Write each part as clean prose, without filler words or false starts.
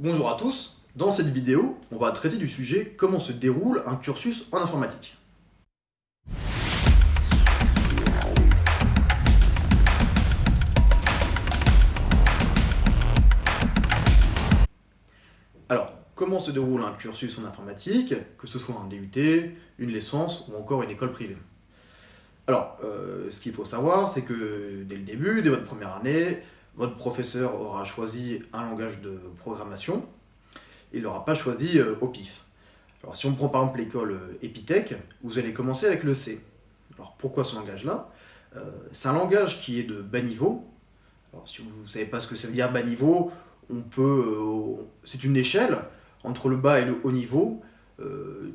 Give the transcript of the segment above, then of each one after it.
Bonjour à tous, dans cette vidéo, on va traiter du sujet comment se déroule un cursus en informatique. Alors, comment se déroule un cursus en informatique, que ce soit un DUT, une licence ou encore une école privée? Alors, ce qu'il faut savoir, c'est que dès le début, dès votre première année, votre professeur aura choisi un langage de programmation, il ne l'aura pas choisi au pif. Alors, si on prend par exemple l'école Epitech, vous allez commencer avec le C. Alors, pourquoi ce langage-là? C'est un langage qui est de bas niveau. Alors, si vous ne savez pas ce que ça veut dire bas niveau, c'est une échelle entre le bas et le haut niveau.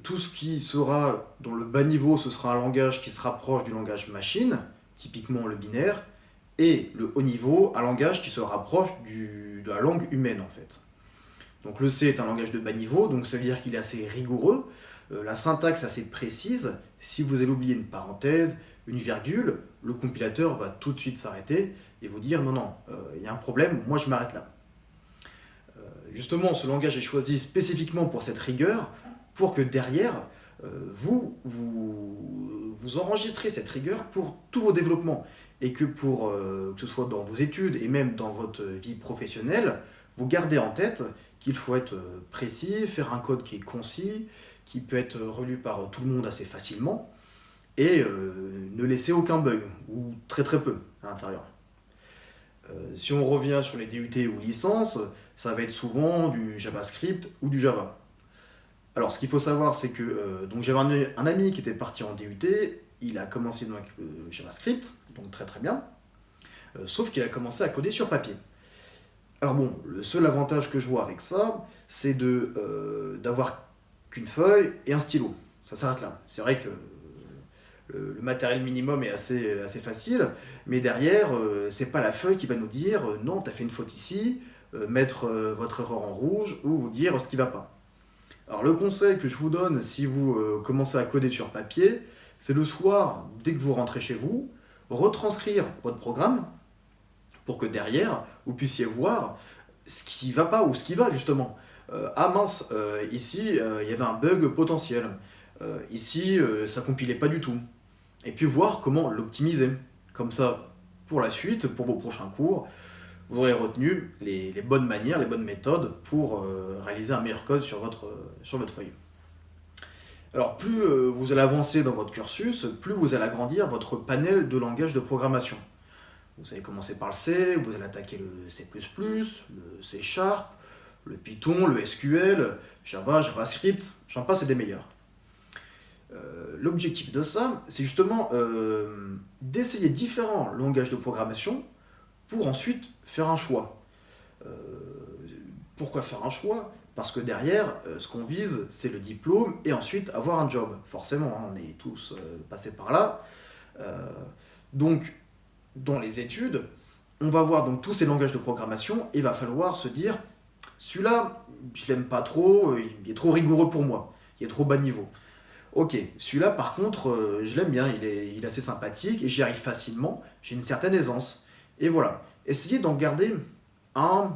Tout ce qui sera dans le bas niveau, ce sera un langage qui se rapproche du langage machine, typiquement le binaire, et le haut niveau, un langage qui se rapproche de la langue humaine en fait. Donc le C est un langage de bas niveau, donc ça veut dire qu'il est assez rigoureux, la syntaxe est assez précise. Si vous allez oublier une parenthèse, une virgule, le compilateur va tout de suite s'arrêter et vous dire non, il y a un problème, moi je m'arrête là. Justement, ce langage est choisi spécifiquement pour cette rigueur, pour que derrière, vous enregistrez cette rigueur pour tous vos développements et que que ce soit dans vos études et même dans votre vie professionnelle, vous gardez en tête qu'il faut être précis, faire un code qui est concis, qui peut être relu par tout le monde assez facilement et ne laisser aucun bug, ou très très peu à l'intérieur. Si on revient sur les DUT ou licences, ça va être souvent du JavaScript ou du Java. Alors, ce qu'il faut savoir, c'est que donc j'avais un ami qui était parti en DUT, il a commencé avec JavaScript, donc très très bien, sauf qu'il a commencé à coder sur papier. Alors bon, le seul avantage que je vois avec ça, c'est d'avoir qu'une feuille et un stylo. Ça s'arrête là. C'est vrai que le matériel minimum est assez facile, mais derrière, c'est pas la feuille qui va nous dire non, t'as fait une faute ici, mettre votre erreur en rouge ou vous dire ce qui va pas. Alors le conseil que je vous donne si vous commencez à coder sur papier, c'est le soir, dès que vous rentrez chez vous, retranscrire votre programme pour que derrière, vous puissiez voir ce qui va pas ou ce qui va justement. Ah mince, ici, il y avait un bug potentiel. Ici, ça compilait pas du tout. Et puis voir comment l'optimiser. Comme ça, pour la suite, pour vos prochains cours, vous aurez retenu les bonnes manières, les bonnes méthodes pour réaliser un meilleur code sur votre feuille. Alors plus vous allez avancer dans votre cursus, plus vous allez agrandir votre panel de langage de programmation. Vous allez commencer par le C, vous allez attaquer le C++, le C Sharp, le Python, le SQL, Java, JavaScript, j'en passe et des meilleurs. L'objectif de ça, c'est justement d'essayer différents langages de programmation pour ensuite faire un choix. Pourquoi faire un choix? Parce que derrière, ce qu'on vise, c'est le diplôme et ensuite avoir un job. Forcément, hein, on est tous passés par là. Donc, dans les études, on va voir donc tous ces langages de programmation et il va falloir se dire celui-là, je l'aime pas trop, il est trop rigoureux pour moi, il est trop bas niveau. Ok, celui-là par contre, je l'aime bien, il est assez sympathique et j'y arrive facilement, j'ai une certaine aisance. Et voilà, essayez d'en garder un,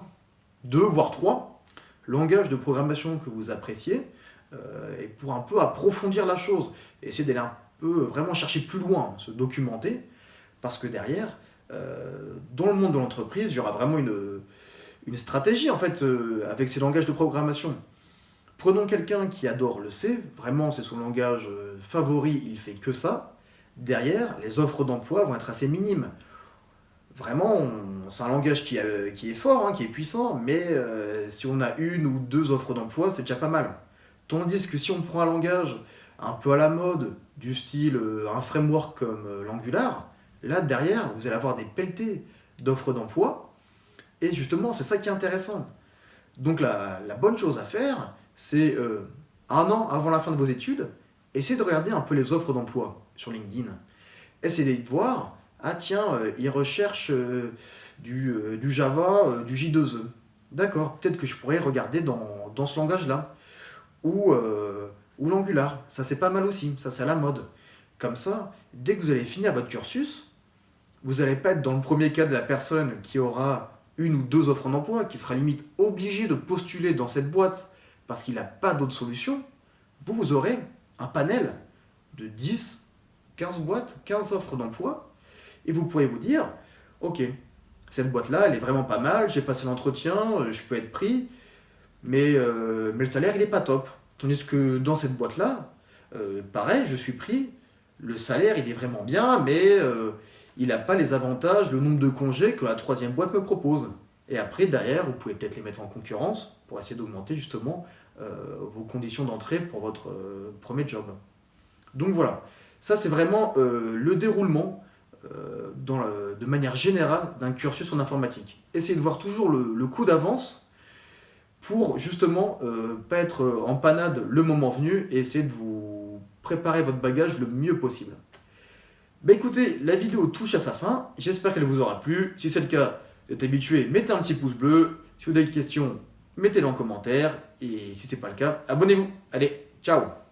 deux, voire trois langages de programmation que vous appréciez et pour un peu approfondir la chose, essayez d'aller un peu vraiment chercher plus loin, se documenter. Parce que derrière, dans le monde de l'entreprise, il y aura vraiment une stratégie en fait avec ces langages de programmation. Prenons quelqu'un qui adore le C, vraiment c'est son langage favori, il fait que ça. Derrière, les offres d'emploi vont être assez minimes. Vraiment, c'est un langage qui est fort, hein, qui est puissant, mais si on a une ou deux offres d'emploi, c'est déjà pas mal. Tandis que si on prend un langage un peu à la mode, du style un framework comme l'Angular, là, derrière, vous allez avoir des pelletés d'offres d'emploi. Et justement, c'est ça qui est intéressant. Donc la bonne chose à faire, c'est un an avant la fin de vos études, essayez de regarder un peu les offres d'emploi sur LinkedIn. Essayez de voir, ah tiens, ils recherchent du Java, du J2E. D'accord, peut-être que je pourrais regarder dans ce langage-là. Ou l'Angular, ça c'est pas mal aussi, ça c'est à la mode. Comme ça, dès que vous allez finir votre cursus, vous n'allez pas être dans le premier cas de la personne qui aura une ou deux offres d'emploi, qui sera limite obligé de postuler dans cette boîte parce qu'il n'a pas d'autre solution, vous aurez un panel de 10, 15 boîtes, 15 offres d'emploi, et vous pourrez vous dire, ok, cette boîte-là, elle est vraiment pas mal, j'ai passé l'entretien, je peux être pris, mais le salaire, il est pas top. Tandis que dans cette boîte-là, pareil, je suis pris, le salaire, il est vraiment bien, mais il n'a pas les avantages, le nombre de congés que la troisième boîte me propose. Et après, derrière, vous pouvez peut-être les mettre en concurrence pour essayer d'augmenter justement vos conditions d'entrée pour votre premier job. Donc voilà, ça c'est vraiment le déroulement de manière générale d'un cursus en informatique. Essayez de voir toujours le coup d'avance pour justement pas être en panade le moment venu et essayer de vous préparer votre bagage le mieux possible. Bah écoutez, la vidéo touche à sa fin, j'espère qu'elle vous aura plu. Si c'est le cas, vous êtes habitué, mettez un petit pouce bleu. Si vous avez des questions, mettez-les en commentaire. Et si c'est pas le cas, abonnez-vous. Allez, ciao!